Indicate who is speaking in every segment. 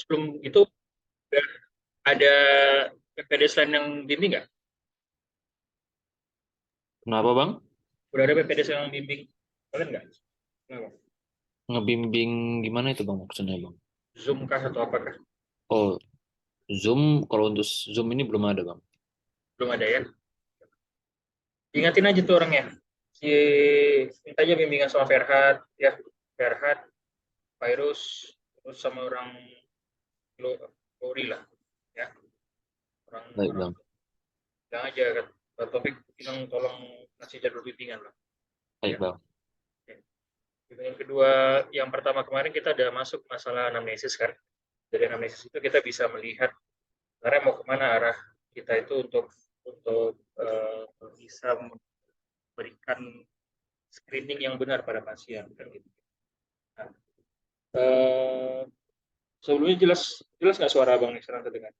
Speaker 1: Sebelum itu udah ada PPD selain yang bimbing nggak?
Speaker 2: Kenapa Bang?
Speaker 1: Udah ada PPD selain yang bimbing kalian nggak? Kenapa?
Speaker 2: Ngebimbing gimana itu Bang maksudnya Bang?
Speaker 1: Zoom kah atau apakah?
Speaker 2: Oh, Zoom, kalau untuk Zoom ini belum ada Bang.
Speaker 1: Belum ada ya. Ingatin aja tuh orangnya. Si minta aja bimbingan sama Ferhat ya. Ferhat, Virus, terus sama orang Lori lah ya.
Speaker 2: Baik
Speaker 1: Orang-orang
Speaker 2: Bang,
Speaker 1: bilang aja kan. Topik bilang tolong kasih jadwal bimbingan lah
Speaker 2: baik
Speaker 1: ya.
Speaker 2: Bang.
Speaker 1: Bimbingan kedua, yang pertama kemarin kita udah masuk masalah anamnesis kan. Dari anamnesis itu kita bisa melihat sebenarnya mau kemana arah kita itu untuk bisa memberikan screening yang benar pada pasien kan gitu. Nah, eh, sebelumnya jelas jelas nggak suara abang nih sekarang terdengar?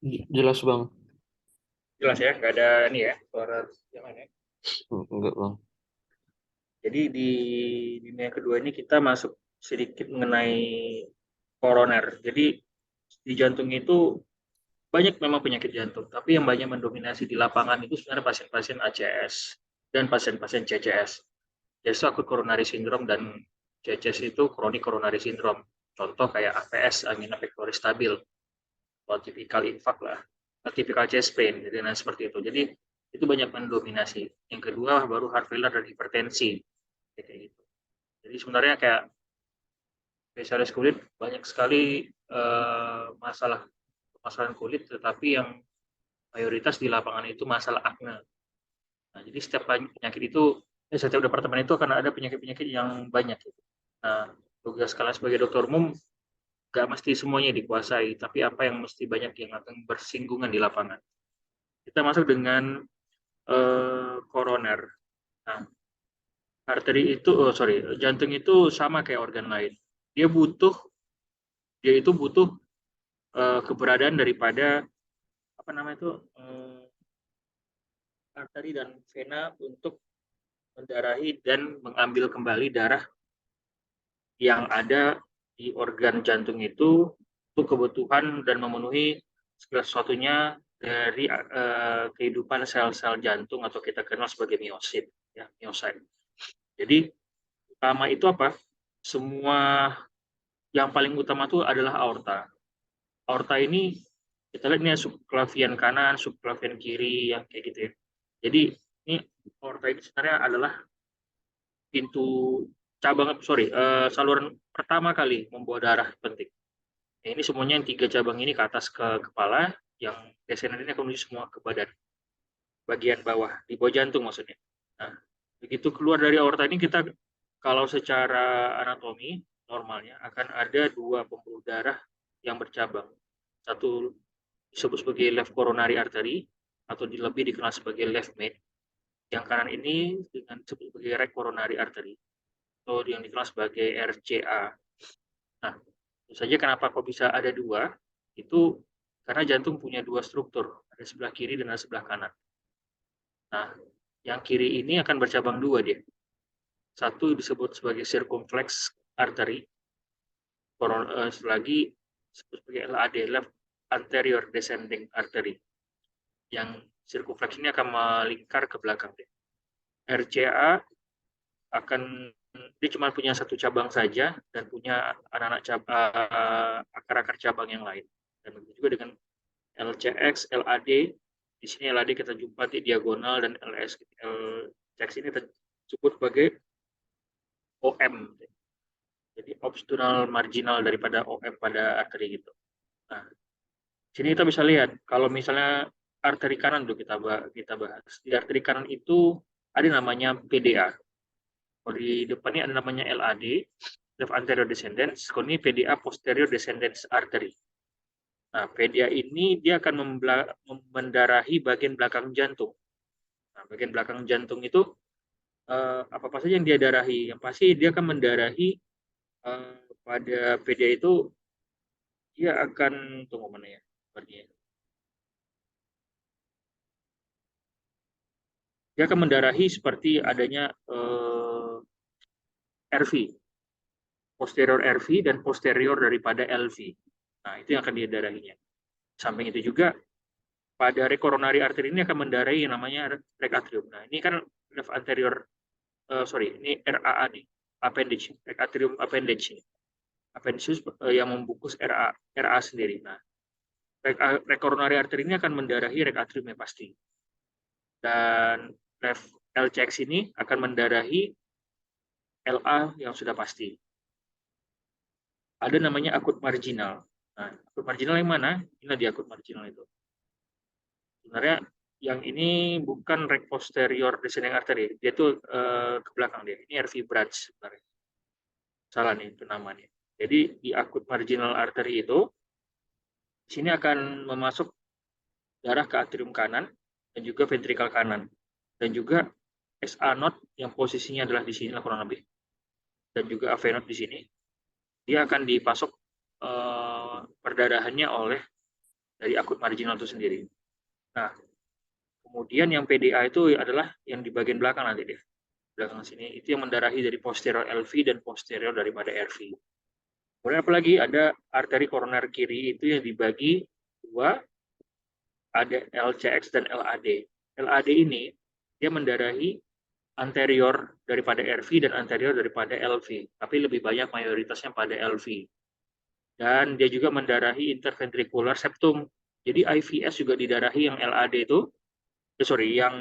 Speaker 2: Jelas Bang?
Speaker 1: Jelas ya, nggak ada ini ya suara yang mana?
Speaker 2: Enggak Bang.
Speaker 1: Jadi di dunia kedua ini kita masuk sedikit mengenai koroner. Jadi di jantung itu banyak memang penyakit jantung, tapi yang banyak mendominasi di lapangan itu sebenarnya pasien-pasien ACS dan pasien-pasien CCS. Yaitu akut coronary syndrome dan CCS itu chronic coronary syndrome. Contoh kayak APS, angina pectoris stabil, atau tipikal infak lah, tipikal chest pain, jadi seperti itu. Jadi itu banyak mendominasi. Yang kedua baru heart failure dan hipertensi, kayak gitu. Jadi sebenarnya kayak spesialis kulit banyak sekali masalah permasalahan kulit, tetapi yang mayoritas di lapangan itu masalah akne. Nah, jadi setiap penyakit itu, setiap departemen itu akan ada penyakit-penyakit yang banyak. Nah, tugas kalian sebagai dokter umum nggak mesti semuanya dikuasai, tapi apa yang mesti banyak yang akan bersinggungan di lapangan. Kita masuk dengan koroner. Nah, arteri itu, oh sorry, jantung itu sama kayak organ lain. Dia butuh, dia itu butuh keberadaan daripada apa namanya itu arteri dan vena untuk mendarahi dan mengambil kembali darah yang ada di organ jantung itu untuk kebutuhan dan memenuhi segala sesuatunya dari kehidupan sel-sel jantung atau kita kenal sebagai miosit, ya, miosit. Jadi utama itu apa? Semua yang paling utama itu adalah aorta. Aorta ini kita lihat ini subclavian kanan, subclavian kiri, ya kayak gitu ya. Jadi ini aorta ini sebenarnya adalah pintu cabang, sorry, saluran pertama kali membawa darah penting. Nah, ini semuanya yang tiga cabang ini ke atas ke kepala, yang descendant ini akan menuju semua ke badan, bagian bawah, di bawah jantung maksudnya. Nah, begitu keluar dari aorta ini kita, kalau secara anatomi normalnya akan ada dua pembuluh darah yang bercabang. Satu disebut sebagai left coronary artery atau lebih dikenal sebagai left main. Yang kanan ini dengan disebut sebagai right coronary artery atau yang dikenal sebagai RCA. Nah, tentu saja kenapa kok bisa ada dua? Itu karena jantung punya dua struktur, ada sebelah kiri dan ada sebelah kanan. Nah, yang kiri ini akan bercabang dua dia. Satu disebut sebagai circumflex artery, lagi disebut sebagai LAD, left anterior descending artery. Yang circumflex ini akan melingkar ke belakang dia. RCA akan, dia cuma punya satu cabang saja dan punya anak-anak akar-akar cabang yang lain. Dan begitu juga dengan LCX, LAD. Di sini LAD kita jumpa di diagonal dan LCX ini kita sebut sebagai OM. Jadi obstrural marginal daripada OM pada arteri gitu. Nah, sini kita bisa lihat kalau misalnya arteri kanan dulu kita bahas. Di arteri kanan itu ada namanya PDA. Kalau di depannya ada namanya LAD, left anterior descendants. Kalau ini PDA posterior descendants artery. Nah, PDA ini dia akan mendarahi bagian belakang jantung. Nah, bagian belakang jantung itu apa saja yang dia darahi? Yang pasti dia akan mendarahi pada PDA itu, dia akan, tunggu mana ya? Dia akan mendarahi seperti adanya RV, posterior RV dan posterior daripada LV. Nah, itu yang akan didarahinya. Samping itu juga pada coronary artery ini akan mendarahi yang namanya reg atrium. Nah, ini kan left anterior, ini RAA nih, appendage, reg atrium appendage. Appendage yang membungkus RA sendiri. Nah, reg coronary artery ini akan mendarahi reg atriumnya pasti. Dan left LCX ini akan mendarahi LA yang sudah pasti. Ada namanya akut marginal. Nah, akut marginal yang mana? Ini di akut marginal itu. Sebenarnya yang ini bukan reg posterior descending artery, dia itu ke belakang dia. Ini RV branch sebenarnya. Salah nih itu namanya. Jadi di akut marginal artery itu, sini akan memasuk darah ke atrium kanan dan juga ventrikal kanan. Dan juga SA node yang posisinya adalah di sini kurang lebih. Dan juga AV node di sini. Dia akan dipasok perdarahannya oleh dari akut marginal itu sendiri. Nah, kemudian yang PDA itu adalah yang di bagian belakang nanti deh. Belakang sini itu yang mendarahi dari posterior LV dan posterior daripada RV. Kemudian apalagi ada arteri koroner kiri itu yang dibagi dua, ada LCX dan LAD. LAD ini dia mendarahi anterior daripada RV dan anterior daripada LV, tapi lebih banyak mayoritasnya pada LV. Dan dia juga mendarahi interventricular septum. Jadi IVS juga didarahi yang LAD itu, yang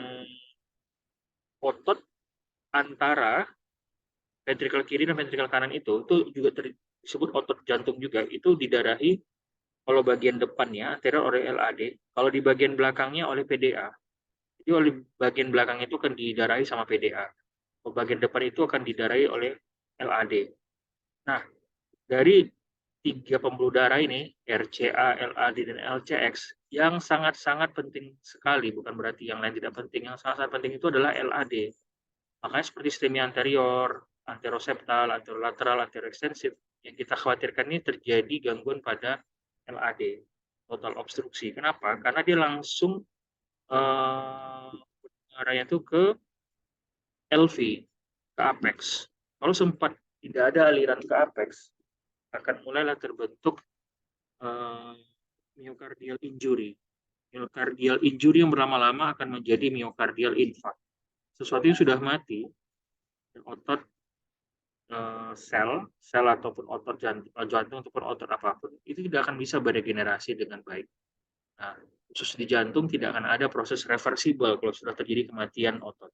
Speaker 1: otot antara ventrikel kiri dan ventrikel kanan itu juga disebut otot jantung juga, itu didarahi kalau bagian depannya anterior oleh LAD, kalau di bagian belakangnya oleh PDA. Jadi oleh bagian belakang itu akan didarahi sama PDA. Kalau bagian depan itu akan didarahi oleh LAD. Nah, dari tiga pembuluh darah ini, RCA, LAD, dan LCX, yang sangat-sangat penting sekali, bukan berarti yang lain tidak penting, yang sangat-sangat penting itu adalah LAD. Makanya seperti ischemia anterior, anteroseptal, anterolateral, anteroextensif, yang kita khawatirkan ini terjadi gangguan pada LAD, total obstruksi. Kenapa? Karena dia langsung arahnya itu ke LV, ke apex. Kalau sempat tidak ada aliran ke apex, akan mulailah terbentuk myocardial injury. Myocardial injury yang berlama-lama akan menjadi myocardial infarct. Sesuatu yang sudah mati, otot sel ataupun otot jantung ataupun otot apapun, itu tidak akan bisa beregenerasi dengan baik. Nah, khusus di jantung tidak akan ada proses reversibel kalau sudah terjadi kematian otot.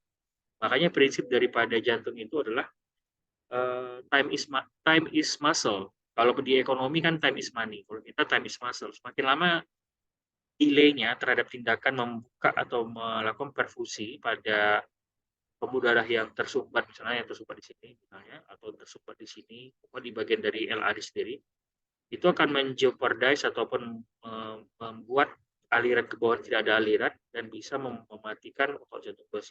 Speaker 1: Makanya prinsip daripada jantung itu adalah time is muscle. Kalau di ekonomi kan time is money. Kalau kita time is muscle. Semakin lama delay-nya terhadap tindakan membuka atau melakukan perfusi pada pembuluh darah yang tersumbat, misalnya yang tersumbat di sini, misalnya, atau tersumbat di sini, di bagian dari LAD sendiri, itu akan menjeopardize ataupun membuat aliran ke bawah tidak ada aliran dan bisa mematikan otot jantung sebelah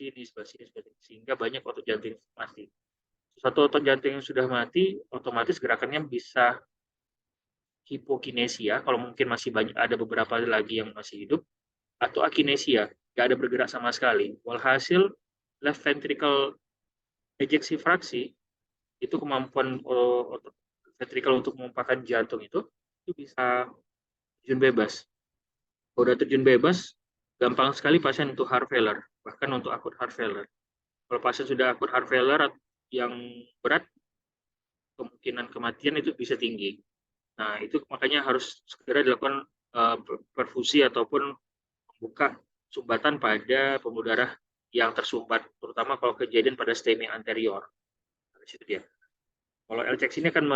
Speaker 1: sini, sehingga banyak otot jantung mati. Satu otot jantung yang sudah mati, otomatis gerakannya bisa hipokinesia, kalau mungkin masih banyak, ada beberapa lagi yang masih hidup, atau akinesia, nggak ada bergerak sama sekali. Walhasil, left ventricle ejeksi fraksi, itu kemampuan otot ventricle untuk memompakan jantung itu bisa terjun bebas. Kalau udah terjun bebas, gampang sekali pasien untuk heart failure, bahkan untuk akut heart failure. Kalau pasien sudah akut heart failure yang berat, kemungkinan kematian itu bisa tinggi. Nah, itu makanya harus segera dilakukan perfusi ataupun membuka sumbatan pada pembuluh darah yang tersumbat, terutama kalau kejadian pada stemia anterior. Nah, situ dia. Kalau LCX ini akan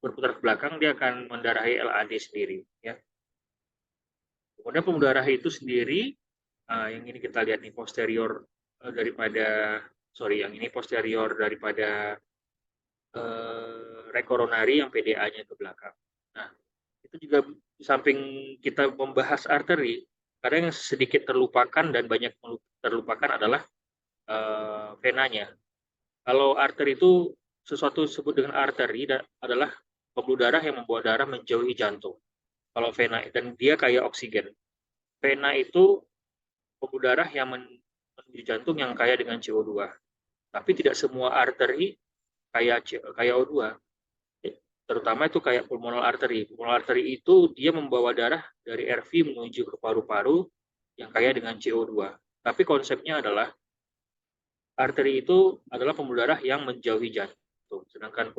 Speaker 1: berputar ke belakang, dia akan mendarahi LAD sendiri. Ya. Kemudian pembuluh darah itu sendiri, yang ini kita lihat nih posterior yang ini posterior daripada rekoronari yang PDA-nya ke belakang. Nah, itu juga di samping kita membahas arteri, kadang yang sedikit terlupakan dan banyak terlupakan adalah venanya. Kalau arteri itu sesuatu disebut dengan arteri adalah pembuluh darah yang membawa darah menjauhi jantung. Kalau vena, dan dia kayak oksigen. Vena itu pembuluh darah yang menuju jantung yang kaya dengan CO2. Tapi tidak semua arteri kayak O2. terutama itu kayak pulmonal artery. Pulmonal artery itu dia membawa darah dari RV menuju ke paru-paru yang kaya dengan CO2. Tapi konsepnya adalah arteri itu adalah pembuluh darah yang menjauhi jantung, sedangkan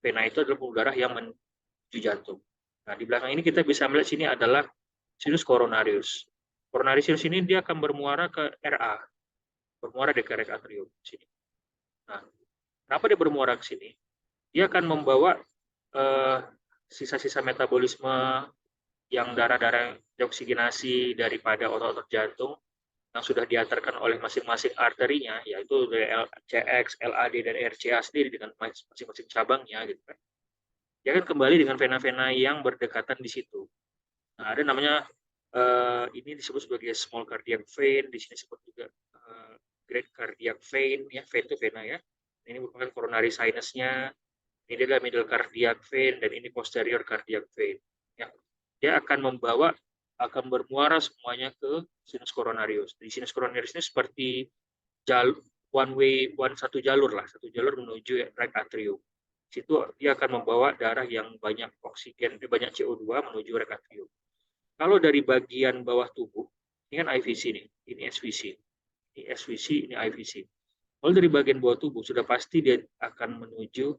Speaker 1: vena itu adalah pembuluh darah yang menuju jantung. Nah, di belakang ini kita bisa melihat sini adalah sinus coronarius. Coronarius ini dia akan bermuara ke RA, bermuara di rek atrium sini. Nah, kenapa dia bermuara ke sini? Dia akan membawa sisa-sisa metabolisme yang darah-darah deoksigenasi daripada otot-otot jantung yang sudah diantarkan oleh masing-masing arterinya, yaitu CX, LAD, dan RCA sendiri dengan masing-masing cabangnya, gitu kan. Dia akan kembali dengan vena-vena yang berdekatan di situ. Nah, ada namanya ini disebut sebagai small cardiac vein, di sini disebut juga great cardiac vein, ya, vein itu vena ya. Ini merupakan coronary sinusnya, ini adalah middle cardiac vein, dan ini posterior cardiac vein. Ya. Dia akan bermuara semuanya ke sinus coronarius. Di sinus coronarius ini seperti satu jalur menuju right atrium. Di situ dia akan membawa darah yang banyak oksigen, banyak CO2 menuju right atrium. Kalau dari bagian bawah tubuh, ini kan IVC nih, ini SVC, ini SVC, ini IVC. Kalau dari bagian bawah tubuh sudah pasti dia akan menuju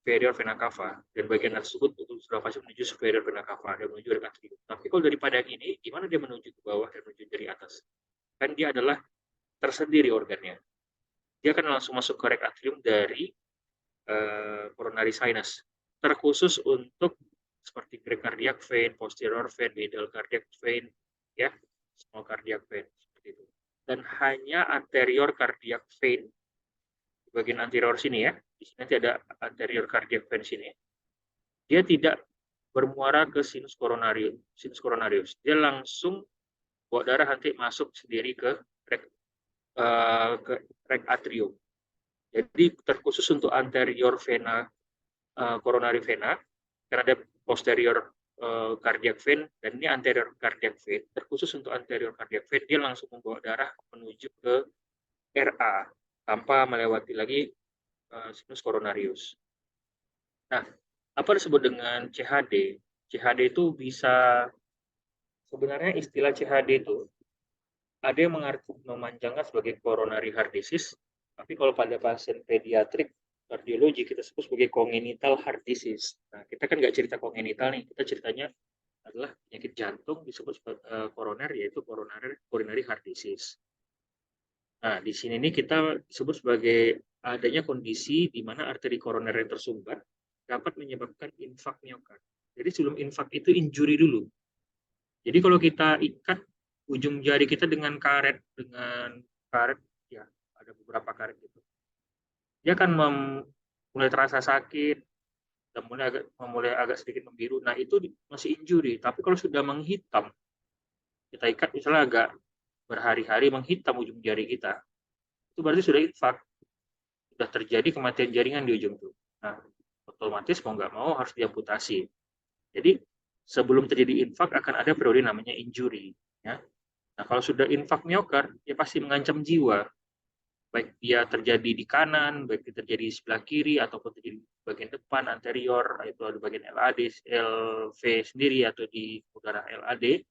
Speaker 1: superior vena cava, dan bagian tersebut sudah pasti menuju superior vena cava dan menuju right atrium. Tapi kalau dari pada ini, gimana dia menuju ke bawah dan menuju dari atas? Kan dia adalah tersendiri organnya. Dia akan langsung masuk ke rek atrium dari coronary sinus. Terkhusus untuk seperti great cardiac vein, posterior vein, middle cardiac vein, ya, small cardiac vein, seperti itu. Dan hanya anterior cardiac vein di bagian anterior sini ya, di sini nanti ada anterior cardiac vein sini. Dia tidak bermuara ke sinus coronarius. Dia langsung bawa darah nanti masuk sendiri ke rek atrium. Jadi terkhusus untuk anterior vena, coronary vena, karena ada posterior cardiac vein, dan ini anterior cardiac vein. Terkhusus untuk anterior cardiac vein, dia langsung membawa darah menuju ke RA, tanpa melewati lagi sinus coronarius. Nah, apa disebut dengan CHD? CHD itu bisa, sebenarnya istilah CHD itu ada yang memanjangkan sebagai coronary heart disease, tapi kalau pada pasien pediatrik kardiologi kita sebut sebagai congenital heart disease. Nah, kita kan nggak cerita congenital nih, kita ceritanya adalah penyakit jantung disebut koroner, yaitu coronary heart disease. Nah, di sini nih kita sebut sebagai adanya kondisi di mana arteri koroner yang tersumbat dapat menyebabkan infak miokard. Jadi sebelum infak itu injury dulu. Jadi kalau kita ikat ujung jari kita dengan karet ya, ada beberapa karet gitu, dia akan mulai terasa sakit dan mulai agak sedikit membiru. Nah, itu masih injury. Tapi kalau sudah menghitam, kita ikat misalnya agak berhari-hari menghitam ujung jari kita, itu berarti sudah infak, sudah terjadi kematian jaringan di ujung itu. Nah, otomatis mau nggak mau harus diamputasi. Jadi sebelum terjadi infak akan ada periode namanya injury, ya. Nah, kalau sudah infak miokard, ya pasti mengancam jiwa. Baik dia terjadi di kanan, baik dia terjadi di sebelah kiri, ataupun terjadi di bagian depan, anterior, itu ada bagian LAD, LV sendiri, atau di udara LAD,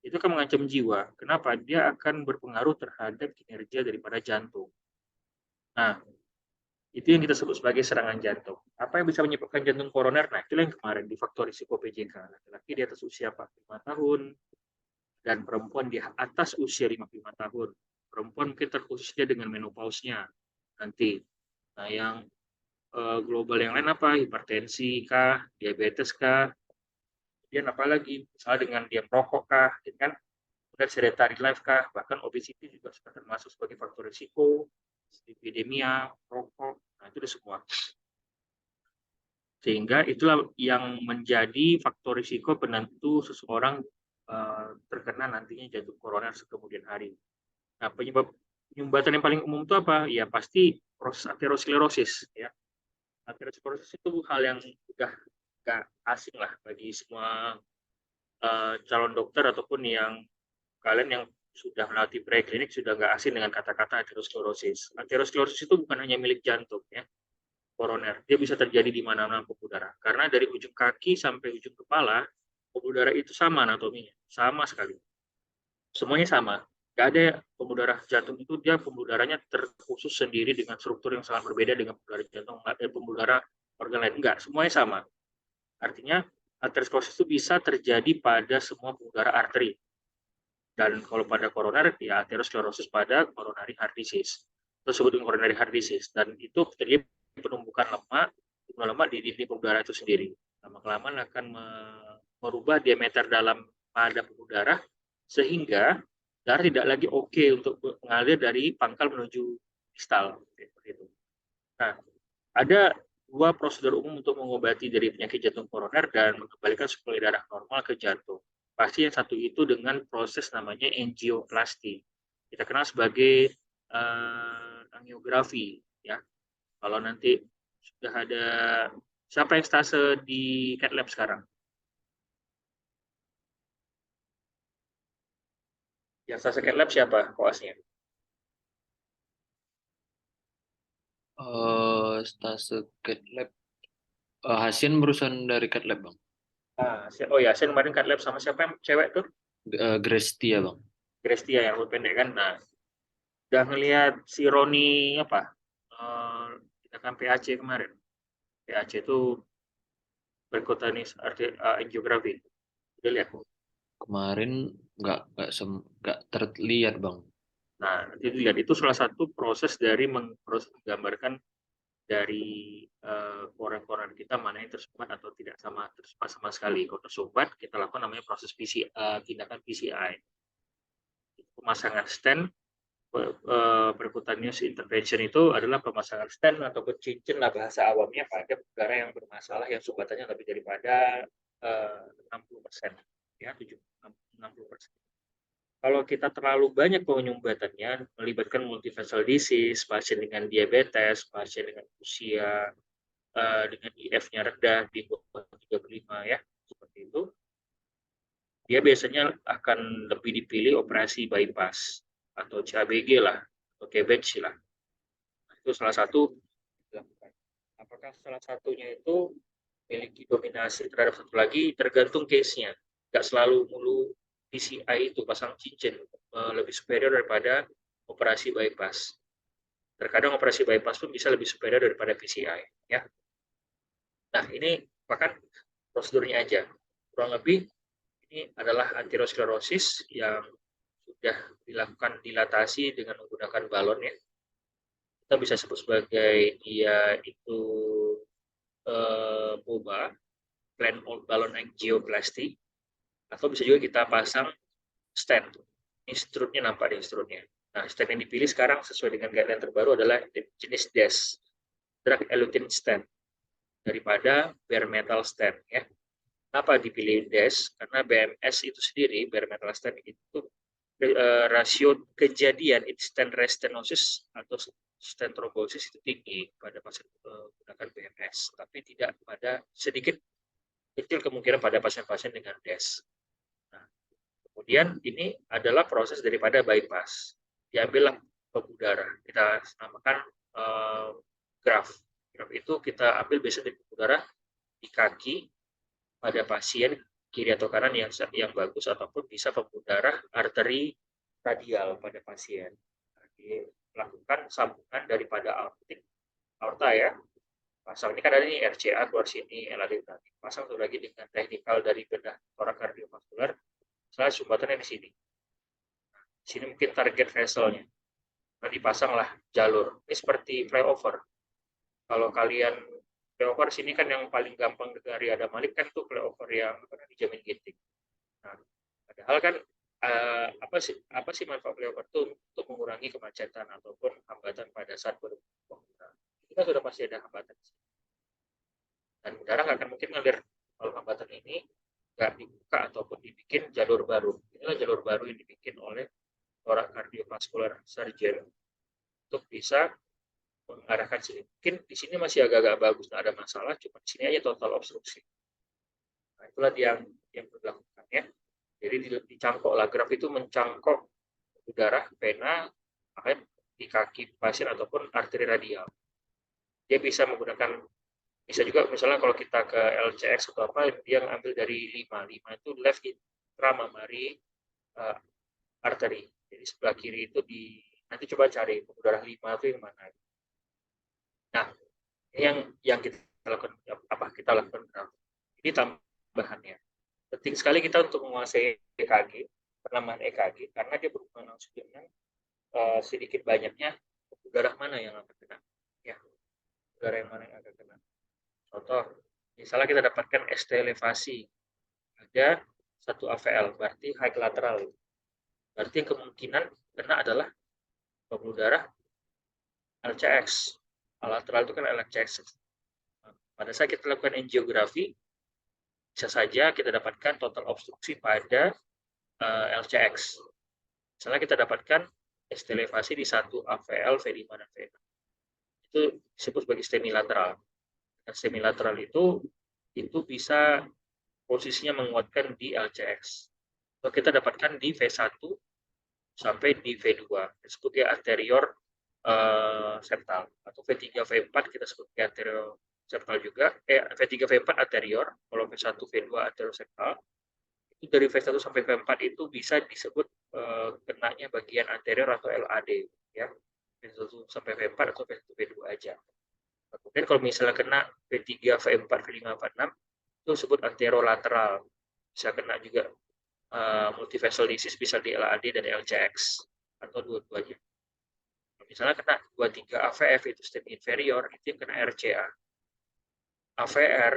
Speaker 1: itu akan mengancam jiwa. Kenapa? Dia akan berpengaruh terhadap kinerja daripada jantung. Nah, itu yang kita sebut sebagai serangan jantung. Apa yang bisa menyebabkan jantung koroner? Nah, itulah yang kemarin di faktor risiko PJK. Laki-laki di atas usia 45 tahun, dan perempuan di atas usia 55 tahun. Perempuan mungkin terkhususnya dengan menopausnya nanti. Nah, yang global yang lain apa? Hipertensi kah? Diabetes kah? Kemudian apa lagi? Misalnya dengan dia merokok kah? Kan? Kemudian sedentary life kah? Bahkan obesity juga sudah termasuk sebagai faktor risiko. Epidemia, rokok, nah itu semua. Sehingga itulah yang menjadi faktor risiko penentu seseorang terkena nantinya jantung koroner kemudian hari. Nah, penyumbatan yang paling umum itu apa? Ya pasti proses aterosklerosis. Ya. Aterosklerosis itu hal yang sudah nggak asing lah bagi semua calon dokter ataupun yang kalian yang sudah melatih preklinik sudah nggak asing dengan kata-kata aterosklerosis. Aterosklerosis itu bukan hanya milik jantung, ya. koroner. Dia bisa terjadi di mana-mana pembuluh darah. Karena dari ujung kaki sampai ujung kepala, pembuluh darah itu sama anatominya, sama sekali. Semuanya sama. Gak ada pembuluh darah jantung itu dia pembuluh darahnya terkhusus sendiri dengan struktur yang sangat berbeda dengan pembuluh darah jantung, pembuluh darah organ lain. Enggak, semuanya sama. Artinya aterosklerosis itu bisa terjadi pada semua pembuluh darah arteri. Dan kalau pada koroner, ya aterosklerosis pada coronary heart disease. Itu disebut coronary heart disease. Dan itu terjadi penumpukan lemak di pembuluh darah itu sendiri. Lama-kelamaan akan merubah diameter dalam pada pembuluh darah sehingga darah tidak lagi oke untuk mengalir dari pangkal menuju distal. Nah, ada dua prosedur umum untuk mengobati dari penyakit jantung koroner dan mengembalikan suplai darah normal ke jantung. Pasti yang satu itu dengan proses namanya angioplasti. Kita kenal sebagai angiografi, ya. Kalau nanti sudah ada siapa yang stase di Cath Lab sekarang? Yang stase Cath Lab siapa koasnya?
Speaker 2: Stase Cat Lab. Hasin berurusan dari Cat Lab, Bang.
Speaker 1: Oh ya, saya kemarin Cath Lab sama siapa yang cewek tuh?
Speaker 2: Grestia, Bang.
Speaker 1: Grestia yang pendek kan. Nah, udah ngelihat si Roni apa? Kita kan PAC kemarin. PAC itu perkutanis angiografi. Udah lihat.
Speaker 2: Kemarin nggak terlihat, Bang.
Speaker 1: Nah, nanti dilihat itu salah satu proses dari menggambarkan dari koran-koran kita mana yang tersumbat atau tidak tersumbat sama sekali. Kalau tersumbat, kita lakukan namanya proses tindakan PCI. Pemasangan stent, percutaneous intervention itu adalah pemasangan stent ataupun cincin lah bahasa awamnya pada negara yang bermasalah yang sumbatannya lebih daripada 60%, ya 60%. Kalau kita terlalu banyak penyumbatannya, melibatkan multivessel disease, pasien dengan diabetes, pasien dengan usia dengan IF-nya rendah di bawah 35 ya, seperti itu, dia biasanya akan lebih dipilih operasi bypass atau CABG lah, atau CABG lah. Nah, itu salah satu dilakukan. Apakah salah satunya itu memiliki dominasi terhadap satu lagi, tergantung case-nya. Nggak selalu mulu PCI itu pasang cincin lebih superior daripada operasi bypass. Terkadang operasi bypass pun bisa lebih superior daripada PCI. Ya. Nah, ini bahkan prosedurnya aja. Kurang lebih ini adalah aterosklerosis yang sudah dilakukan dilatasi dengan menggunakan balon ya. Kita bisa sebut sebagai dia itu BOBA, Planned Balloon Angioplasty, atau bisa juga kita pasang stent. Ini strutnya nampak di strutnya. Nah, stent yang dipilih sekarang sesuai dengan guideline terbaru adalah jenis DES, drug eluting stent, daripada bare metal stent ya. Kenapa dipilih DES? Karena BMS itu sendiri, bare metal stent itu rasio kejadian instant restenosis atau stent thrombosis itu tinggi pada pasien menggunakan BMS, tapi tidak pada sedikit kecil kemungkinan pada pasien-pasien dengan DES. Nah, kemudian ini adalah proses daripada bypass. Diambillah pembuluh darah. Kita namakan graft. Graft itu kita ambil biasanya dari pembuluh darah di kaki pada pasien kiri atau kanan yang bagus ataupun bisa pembuluh darah arteri radial pada pasien. Jadi, melakukan sambungan daripada aorta ya. Pasang ini kan ada ini RCA keluar sini, LAD tadi. Pasang satu lagi dengan teknikal dari bedah torak kardiovaskular. Saya sumbatannya di sini. Di sini mungkin target vesselnya. Nah, dipasanglah jalur. Ini seperti flyover. Kalau kalian flyover sini kan yang paling gampang dari ada Malik kan tuh flyover yang dijamin ginting. Nah, padahal kan apa sih manfaat flyover itu untuk mengurangi kemacetan ataupun hambatan pada saat berpengguna. Kita sudah pasti ada hambatan. Dan udara nggak akan mungkin ngalir kalau hambatan ini nggak dibuka ataupun dibikin jalur baru. Inilah jalur baru yang dibikin oleh orang kardiovaskular surgeon untuk bisa mengarahkan sini. Mungkin di sini masih agak-agak bagus, nggak ada masalah, cuma di sini aja total obstruksi. Nah, itulah yang dilakukan ya. Jadi dicangkok lah, graf itu mencangkok udara, vena, makanya di kaki pasien ataupun arteri radial. dia bisa juga misalnya kalau kita ke LCX atau apa, dia ngambil dari 5 itu left intramamary artery. Jadi sebelah kiri itu nanti coba cari pembuluh darah 5 itu yang mana. Nah, ini yang kita lakukan ini tambahannya. Penting sekali kita untuk menguasai EKG, penamaan EKG, karena dia berhubungan langsung dengan sedikit banyaknya pembuluh darah mana yang akan kena. Ya, pembuluh darah yang mana yang akan kena. Contoh, misalnya kita dapatkan ST elevasi, ada 1 AVL, berarti high lateral. Berarti kemungkinan kena adalah pembuluh darah LCX. Lateral itu kan LCX. Pada saat kita lakukan angiografi, bisa saja kita dapatkan total obstruksi pada LCX. Misalnya kita dapatkan ST elevasi di 1 AVL, V5, dan V6. Itu disebut sebagai STEMI lateral. STEMI lateral itu bisa posisinya menguatkan di LCX. Kalau kita dapatkan di V1 sampai di V2, disebut anterior septal, atau V3, V4 kita sebut anterior septal juga. V3, V4 anterior, kalau V1, V2 anterior septal. Itu dari V1 sampai V4 itu bisa disebut kenanya bagian anterior atau LAD, ya. V1 sampai V4 atau V1, V2 aja. Kemudian kalau misalnya kena V3, V4, V5, V6, itu disebut anterolateral. Bisa kena juga multivessel disease, bisa di LAD dan LCX, atau dua-duanya. Misalnya kena 23 AVF, itu stem inferior, itu yang kena RCA. AVR,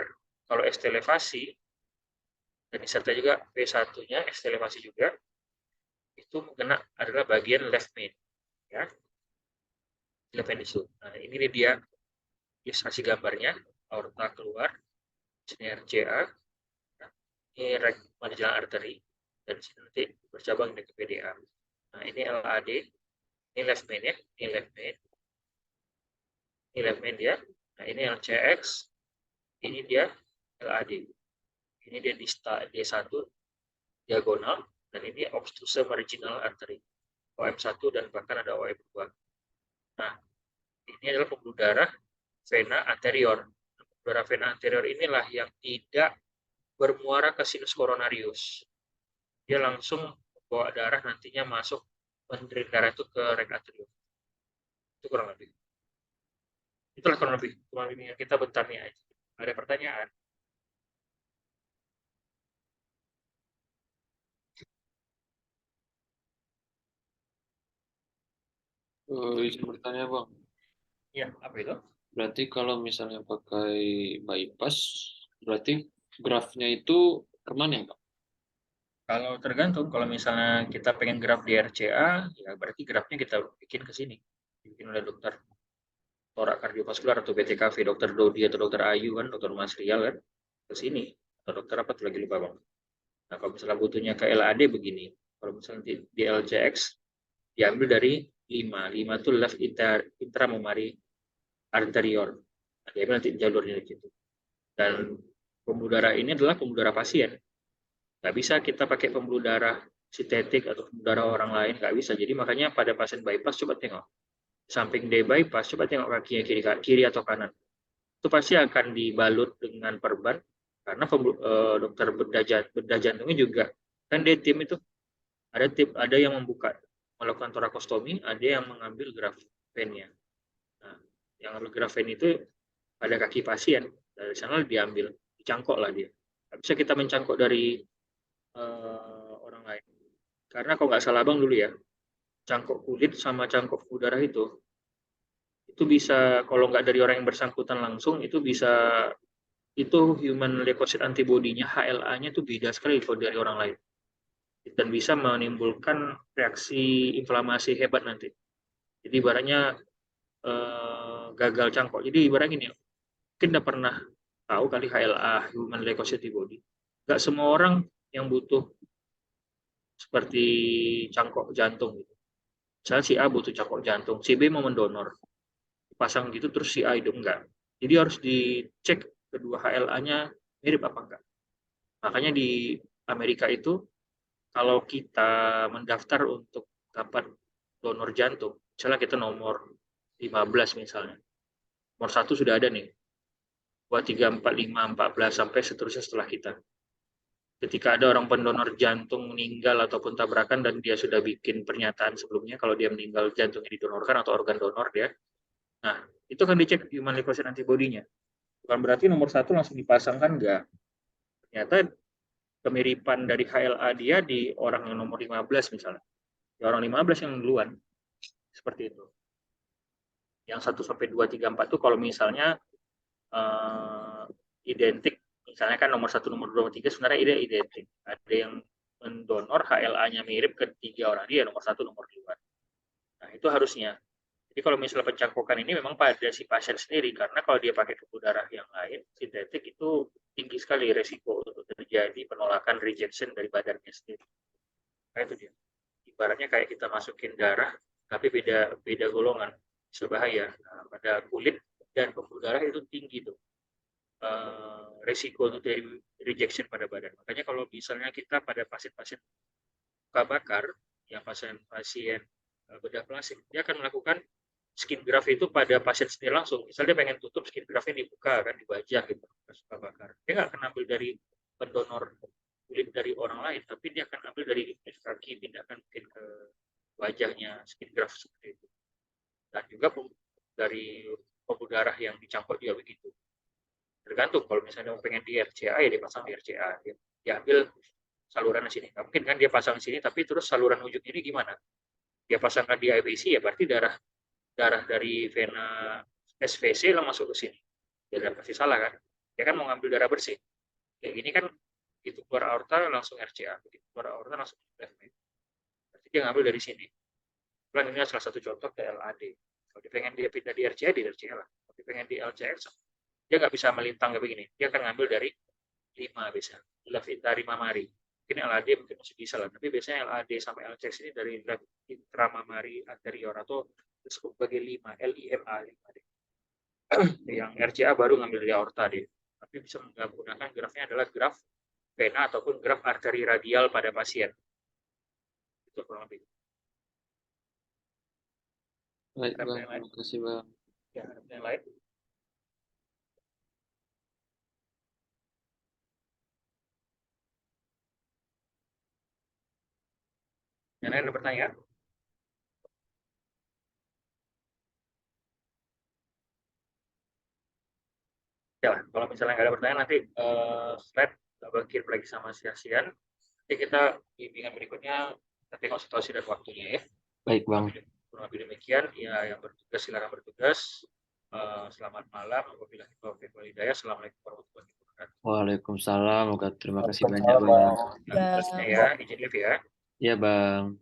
Speaker 1: kalau ST elevasi, dan disertai juga V1-nya, ST elevasi juga, itu kena adalah bagian left main. Ya. Left main itu. Nah, ini dia ilustrasi gambarnya, aorta keluar, sini RCA, ini right marginal artery, dan sini nanti bercabang ke PDA. Nah, ini LAD, ini left main ya, ini left main, ini left main dia. Nah, ini LCX, ini dia LAD. Ini dia D1 diagonal, dan ini obstruse marginal artery, OM1 dan bahkan ada OM2. Nah, ini adalah pembuluh darah vena anterior. Pembuluh darah vena anterior inilah yang tidak bermuara ke sinus coronarius. Dia langsung bawa darah nantinya masuk menderit darah itu ke rek atrium. Itu kurang lebih. Itulah kurang lebih yang kita bentarnya aja. Ada pertanyaan?
Speaker 2: Izin bertanya Bang,
Speaker 1: Ya, apa itu?
Speaker 2: berarti kalau misalnya pakai bypass, berarti grafnya itu kemana ya Bang?
Speaker 1: Kalau tergantung, kalau misalnya kita pengen graf di RCA, ya berarti grafnya kita bikin ke sini. Dibikin oleh dokter torak kardiovaskular atau BTKV, dokter Dodi atau dokter Ayu kan, dokter Mas Rial kan, ke sini. Atau dokter apa tuh lagi lupa Bang. Nah, kalau misalnya butuhnya ke LAD begini. Kalau misalnya di LCX, diambil dari 5. 5 itu left intramamary anterior. Nah, diambil nanti jalurnya di situ. Dan pembuluh darah ini adalah pembuluh darah pasien. Nggak bisa kita pakai pembuluh darah sintetik atau pembuluh darah orang lain, nggak bisa. Jadi makanya pada pasien bypass coba tengok. Samping dia bypass, coba tengok kakinya kiri atau kanan. Itu pasti akan dibalut dengan perban, karena dokter bedah jantungnya juga. Kan dia tim itu, ada yang melakukan torakostomi, ada yang mengambil graf vennya. Nah, yang ambil graf ven itu pada kaki pasien, dari sana diambil, dicangkok lah dia. Nggak bisa kita mencangkok dari orang lain. Karena kalau nggak salah Bang dulu ya, cangkok kulit sama cangkok udara itu bisa, kalau nggak dari orang yang bersangkutan langsung, itu human leukocyte antibody-nya, HLA-nya itu beda sekali kalau dari orang lain. Dan bisa menimbulkan reaksi inflamasi hebat nanti. Jadi ibaratnya gagal cangkok. Jadi ibaratnya gini, mungkin udah pernah tahu kali HLA, human leukocyte antibody. Nggak semua orang yang butuh seperti cangkok jantung gitu. Misalnya si A butuh cangkok jantung, si B mau mendonor, pasang gitu terus si A hidup enggak. Jadi harus dicek kedua HLA-nya mirip apa enggak. Makanya di Amerika itu kalau kita mendaftar untuk dapat donor jantung, misalnya kita nomor 15 misalnya, nomor 1 sudah ada nih. 2, 3, 4, 5, 14 sampai seterusnya setelah kita. Ketika ada orang pendonor jantung meninggal ataupun tabrakan dan dia sudah bikin pernyataan sebelumnya kalau dia meninggal jantungnya didonorkan atau organ donor dia. Nah, itu kan dicek human leukocyte antibody-nya. Bukan berarti nomor 1 langsung dipasangkan, enggak. Ternyata kemiripan dari HLA dia di orang yang nomor 15 misalnya. Di orang 15 yang duluan. Seperti itu. Yang 1 sampai 2, 3, 4 itu kalau misalnya identik, misalnya kan nomor 1, nomor 2, nomor 3 sebenarnya ide identik. Ada yang mendonor HLA-nya mirip ke 3 orang dia, nomor 1, nomor 2. Nah, itu harusnya. Jadi kalau misalnya pencangkokan ini memang pada si pasien sendiri, karena kalau dia pakai pembuluh darah yang lain, sintetik itu tinggi sekali resiko untuk terjadi penolakan rejection dari badannya sendiri. Nah, itu dia. Ibaratnya kayak kita masukin darah, tapi beda golongan, bisa bahaya. Nah, pada kulit dan pembuluh darah itu tinggi tuh. Resiko untuk dari rejection pada badan. Makanya kalau misalnya kita pada pasien-pasien luka bakar, yang pasien-pasien bedah plastik, dia akan melakukan skin graft itu pada pasien sendiri langsung. Misalnya dia pengen tutup skin graftnya dibuka kan, di wajah gitu, luka bakar. Dia nggak akan ambil dari pendonor kulit dari orang lain, tapi dia akan ambil dari kaki, pindahkan mungkin ke wajahnya skin graft seperti itu. Dan juga dari pembuluh darah yang dicampur juga begitu. Tergantung, kalau misalnya pengen di RCA ya dipasang di RCA, dia ambil saluran di sini. Nah, mungkin kan dia pasang di sini, tapi terus saluran ujung ini gimana? Dia pasangkan di IVC ya berarti darah dari vena SVC lah masuk ke sini. Ya pasti salah kan? Dia kan mau ngambil darah bersih. Kayak gini kan itu keluar aorta langsung RCA, begitu keluar aorta langsung plasma. Berarti dia ngambil dari sini. Ini salah satu contoh ke LAD. Kalau dia pengen dia pindah di RCA, di RCA lah. Kalau dia pengen di LCX, dia nggak bisa melintang kayak begini. Dia akan ngambil dari 5 bisa. Dari mamari. Mungkin LAD mungkin masih bisa lah. Tapi biasanya LAD sampai LCX ini dari intramamari anterior atau disebut sebagai 5, LIMA. Yang RCA baru ngambil dari aorta deh. Tapi bisa menggunakan grafnya adalah graf vena ataupun graf arteri radial pada pasien. Itu kurang lebih.
Speaker 2: Baik, Bang. Terima kasih, Bang.
Speaker 1: Ya, ada yang lain? Yang lain ada pertanyaan? Ya, kalau misalnya nggak ada pertanyaan nanti slide double kirim lagi sama si Asian. Nanti kita bimbingan berikutnya kita tengok situasi dan waktunya ya.
Speaker 2: Baik, Bang.
Speaker 1: Kurang lebih demikian. Ya, yang bertugas silakan bertugas. Selamat malam. Wabillahi taufiq wal hidayah. Assalamualaikum warahmatullahi wabarakatuh.
Speaker 2: Waalaikumsalam. Terima kasih banyak, Bang.
Speaker 1: Ya, izin live ya.
Speaker 2: Iya, Bang.